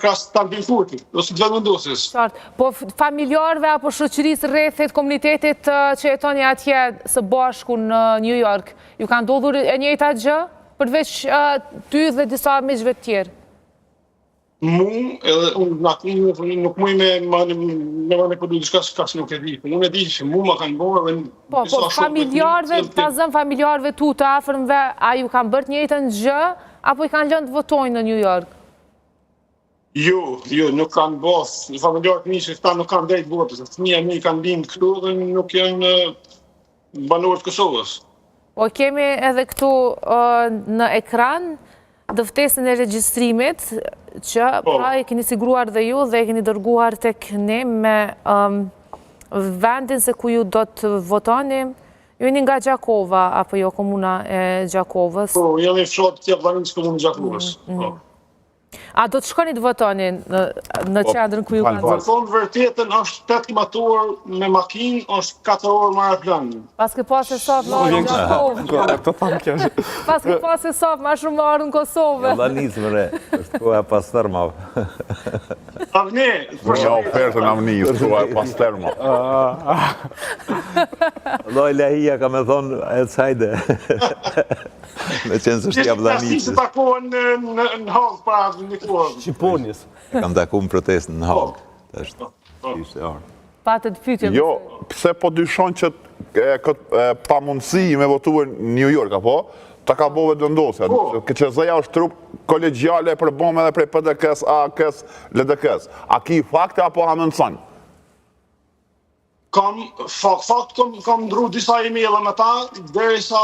krasë të Albin Kurti, ose të vendosjes. Qartë, po familjarve apo shoqërisë rrethit komunitetit që jetoni atje së bashku në New York, ju ka ndodhur e njëjta gjë, përveç ty dhe disa miqve të tjerë? Edhe unë nuk muj me më përdu diçka që nuk e di. Unë e di që mu më kanë bërë dhe... Po, familjarve, ta zëm familjarve tu të afërmve, a ju kanë bërë njëjtën gjë, apo i kanë lënë të votojnë në New York? Jo, nuk kanë bërë. Familjarët mi që ta nuk kanë drejt votës. Fëmija mi kanë lindë këtu dhe nuk janë banorët Kosovës. Po, kemi edhe këtu në ekran dëftesën e regjistrimit që pra e keni sigruar dhe ju dhe e keni dërguar tek ne me vendin se ku ju do të votoni. Ju jeni nga Gjakova, apo jo komuna e Gjakovës? Po, jeni fshatë të Javlaninës komunë Gjakovës. A do të shkoni të votoni në qendrën ku ju kanë votoni? Thonë vërtetën është 8 mator me makinë, është 4 orë me aeroplan. Pas ke pas e sot në orë në Gjakovë. Pas ke pas e sot ma shumë në orë në Kosovë. Javlanicë mëre, është koha pas tërmav. Avni! Një ofertën Avni, është koha pas tërmav. Loj Lahia ka me thonë, e të sajde. Me qenë së është Javlanicës. Gjithë të takohen në Hagë para në kohë. Shqiponis. Kam taku në protest në Hagë. Patët pytje. Jo, pse po dyshon që këtë pamundësi me votuar në New York, apo? Ta ka bove të vendosja. Që zëja është trup kolegjiale për bome dhe prej PDK-s, AK-s, LDK-s. A ki fakte apo hamëndësan? Kam ndru disa e-maila me ta, derisa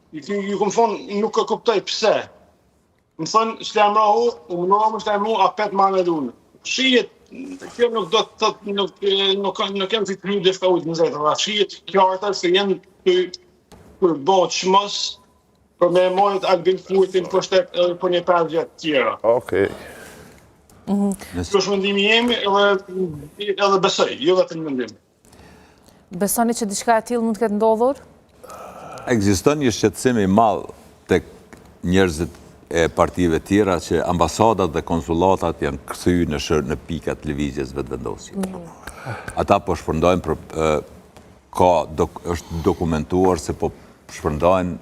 ju kom thonë nuk e kuptoj pse. Më thënë, shlemrahu, më nëmë shlemru, a 5 manë e lunë. Shijet, kjo nuk do të thëtë, nuk jenë të të një dishka ujtë në zetë, shijet kjartër se jenë për bëtë shmës, për me mojët Albin Kurtin për një 5 vjetë tjera. Okej. Kjo është mendimi jemi edhe besoj, jo vetë në mendim. Besoni që diçka e tillë mund të ketë ndodhur? Ekziston një shqetësim i madh tek njerëzit e partive tjera që ambasadat dhe konsulatat janë kthyer në pikat lëvizjes vetëvendosje. Ata po shpërndajnë është dokumentuar se po shpërndajnë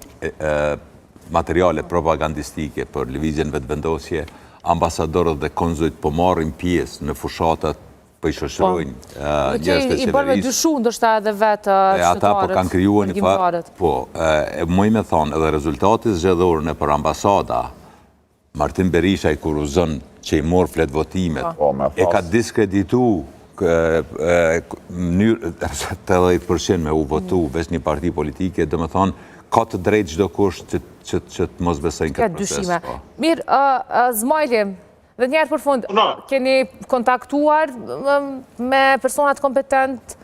materiale propagandistike për lëvizjen vetëvendosje. Ambasadorët dhe konzulit po marrin pjesë në fushatat, po i shoqërojnë njerëz specialistë. I bërë me dyshu ndoshta edhe vetë shtetërët. Ata po kanë krijuar një farë. Po, muj me thonë, edhe rezultati zgjedhor në për ambasada, Martin Berisha i kur u zën që i morë flet votimet, e ka diskreditu 80% me u votu veç një parti politike, dhe me thonë, ka të drejtë çdo kush që të mos besojnë këtë proces. Mirë, Zmajli, dhe njerë për fund, keni kontaktuar me personat kompetent,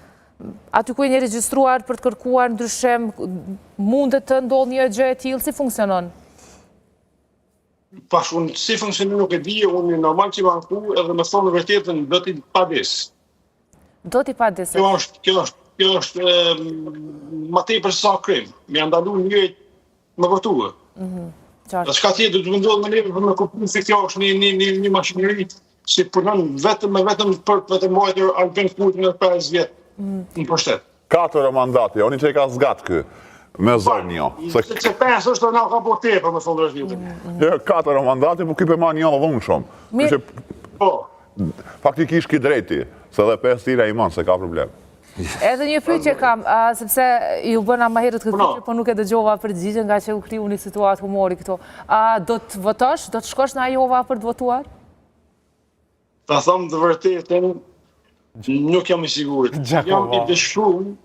aty ku jeni regjistruar për të kërkuar ndryshim, mundet të ndodhë një gjë e tillë, si funksionon? Pash, unë si funksionon nuk e di, unë normal që banku edhe me thonë vërtetën do t'i padis. Do t'i padis? Kjo është ma tepër se sa krim. Me ndalu njëjt me votuë. Dhe shka tjetë du të ndodhë me neve për me kuptim se kjo është një mashineri si punon vetëm për të mojtër Albin Kurtin në 5 vjetë në pushtet. 4 mandate, oni që i ka zgatë kë, me zonë një. Se 5 është të nga ka po tepër me thonë rëshvjetën. 4 mandate, po kipe ma një dhe dhunë shumë. Po. Faktikisht ki drejti, se dhe 5 tira i manë, se ka problem. Edhe një pyetje kam, sepse ju bëna ma herët këtë pyetje, po nuk e dëgjova përgjigjen nga që u kriju një situatë humori këto. Do të votosh, do të shkosh në Ajova për të votuar? Ta thëmë të vërtetën, nuk jam i sigurit. Jam i dëshuar,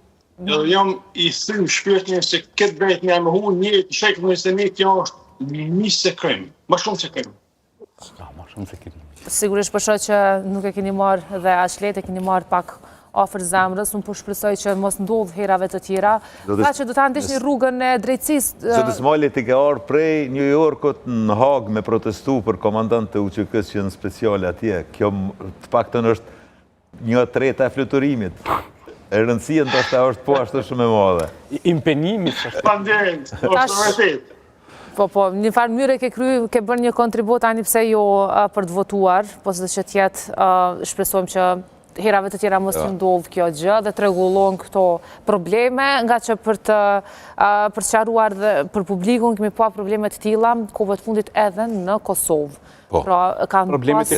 edhe jam i thyrë shpirtin se këtë drejt me më hu një të shekë në një kjo është një se krim, ma shumë se krim. Sigurisht përshoj që nuk e keni marrë dhe ashlet e keni marrë pak ofër zemrës, unë po shpresoj që mos ndodhë herave të tjera. Pra që do të andesh një rrugën e drejtësisë. Zotë Zmajli ti ke orë prej New Yorkut në Hagë me protestu për komandant të UÇK-s që në speciale atje. Kjo të paktën është 1/3 e fluturimit. E rëndësia ndoshta është po ashtu shumë e madhe. Impenimi. Pandemit, është vërtet. Po, një farë mënyrë ke bërë një kontribut ani pse jo për të votuar, po së që tjetë shpresojmë që herave të tjera mos të ndodhë kjo gjë dhe të rregullon këto probleme, nga që për të qaruar dhe për publikun kemi pa probleme të tilla kohëve të fundit edhe në Kosovë. Pra kanë pas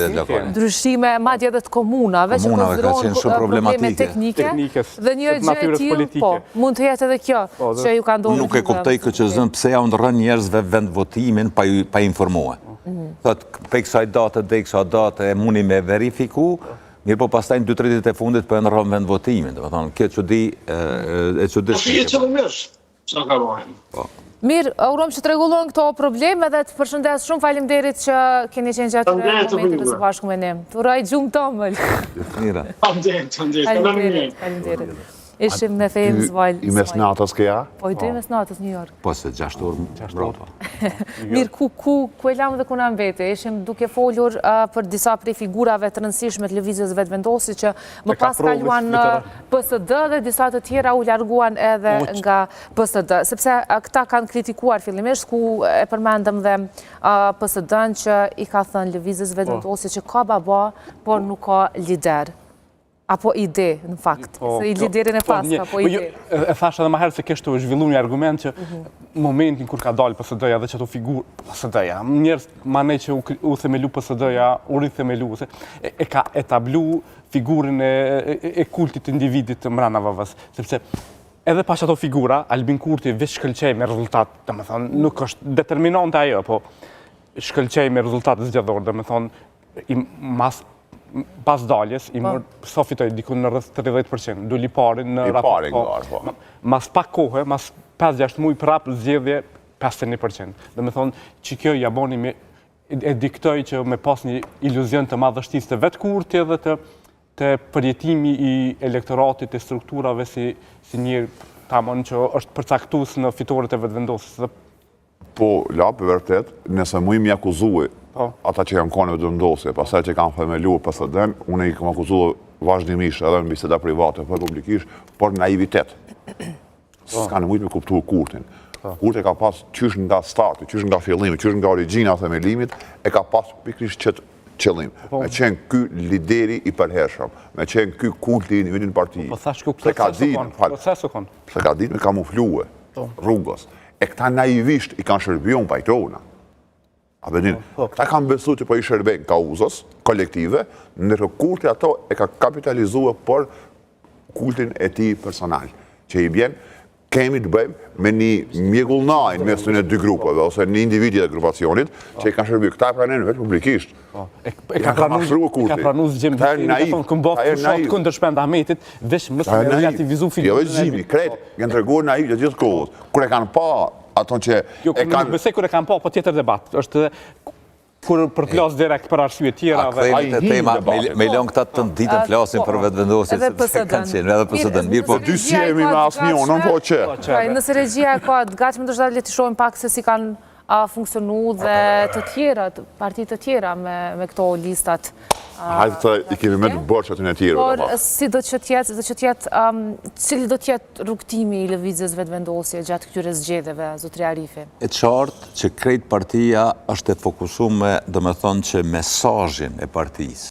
ndryshime madje edhe të komunave që konsiderohen probleme teknike dhe një gjë e tillë, mund të jetë edhe kjo që ju ka ndodhur. Nuk e kuptoj këtë zën pse ja ndrën njerëzve vend votimin pa informuar. Thot pe kësaj date dhe kësaj date e mundi me verifiku. Mirë po pastaj në 2-3 ditë e fundit po e ndrron vend votimin, domethënë kjo çudi e çuditshme. Mirë, urojmë që të rregullojnë këto probleme dhe të përshëndes shumë faleminderit që keni qenë gjatë momentit së bashku me ne. Të uroj gjumë tomël. Mira. Faleminderit. Ishim me Fejmë Zvajl. I mes natës këja? Po, i drejt mes natës New York. Po, se 6 orë mbrapa. Mirë, ku e lamë dhe ku në vete? Ishim duke folur për disa prej figurave të rëndësishme të lëvizjes vetëvendosi që më pas kaluan në PSD dhe disa të tjera u larguan edhe nga PSD. Sepse këta kanë kritikuar fillimisht ku e përmendëm dhe PSD-n që i ka thënë lëvizjes vetëvendosi që ka baba, por nuk ka lider. Apo ide, në fakt, se i liderin e pas, apo ide. E thash edhe ma herë se kështu është zhvillu një argument që momentin kur ka dalë PSD-ja dhe që ato figurë PSD-ja, njerës ma ne që u themelu PSD-ja, u rithemelu, e ka etablu figurën e kultit të individit të mrana vëvës, sepse edhe pas ato figura, Albin Kurti veç shkëlqej me rezultat, dhe me thonë, nuk është determinante ajo, po shkëlqej me rezultat zgjedhor, dhe me thonë, pas daljes, i mërë sa fitoj dikun në rrëth 30%, duli parin në raport. Mas pak kohë, mas 5-6 muj prap zgjedhje 51%. Dhe me thonë që kjo jaboni e diktoj që me pas një iluzion të madhështis të vetë Kurti dhe të përjetimi i elektoratit e strukturave si një tamon që është përcaktus në fitoret e vetëvendosës. Po, lapë vërtet, nëse mu imi akuzue ata që janë kone vetëvendosje, pasaj që kanë themeluar PSD-n, unë i kam akuzuar vazhdimisht edhe në biseda private për publikisht, por naivitet. S'ka në mujtë me kuptuar Kurtin. Kurti ka pas qysh nga starti, qysh nga fillimi, qysh nga origjina themelimit, e ka pas pikrisht qëtë qëllim. Me qenë ky lideri i përhershëm, me qenë ky kulti i individin partij. Se ka ditë me kamuflue rrugës. E këta naivisht i kanë shërbion pajtona. Këta kanë besu që po i shërbejnë kauzës, kolektive, ndërë kulti ato e ka kapitalizua për kultin e ti personal. Që i bjen, kemi të bëjmë me një mjegullnajnë mes të në dy grupeve, ose një individi dhe grupacionit, që i kanë shërbjë. Këta e pranenë vetë publikisht. E ka pranu zgjemë dhe të thonë këmbot të shotë këndër shpend Ahmetit, vesh mësë me relativizu figurën. Jo veç gjimi, kretë, janë të reguar naiv gjithë kohës. Kër e kanë pa, aton që e kanë... Jo, bëse kër e kanë pa, po tjetër debat. është kur për plas direkt për arsye tjera dhe... A këthejmë të tema, me ilon këta të ditën flasin për vetëvendosit, edhe PSD-n. Edhe PSD-n, mirë po... Dy si jemi me asë një, në po që. Nëse regjia e ka të gatshme, do shta le të shohim pak se si kanë funksionu dhe të tjera, partit të tjera me këto listat. Hajtë të i kemi me të bërë që të në tjera. Por si do të jetë, cili do të jetë rrugtimi i lëvizjes vetëvendosje gjatë këtyre zgjedhjeve, zotri Arifi? E qartë që krejt partia është e fokusume, dhe me thonë që mesazhin e partisë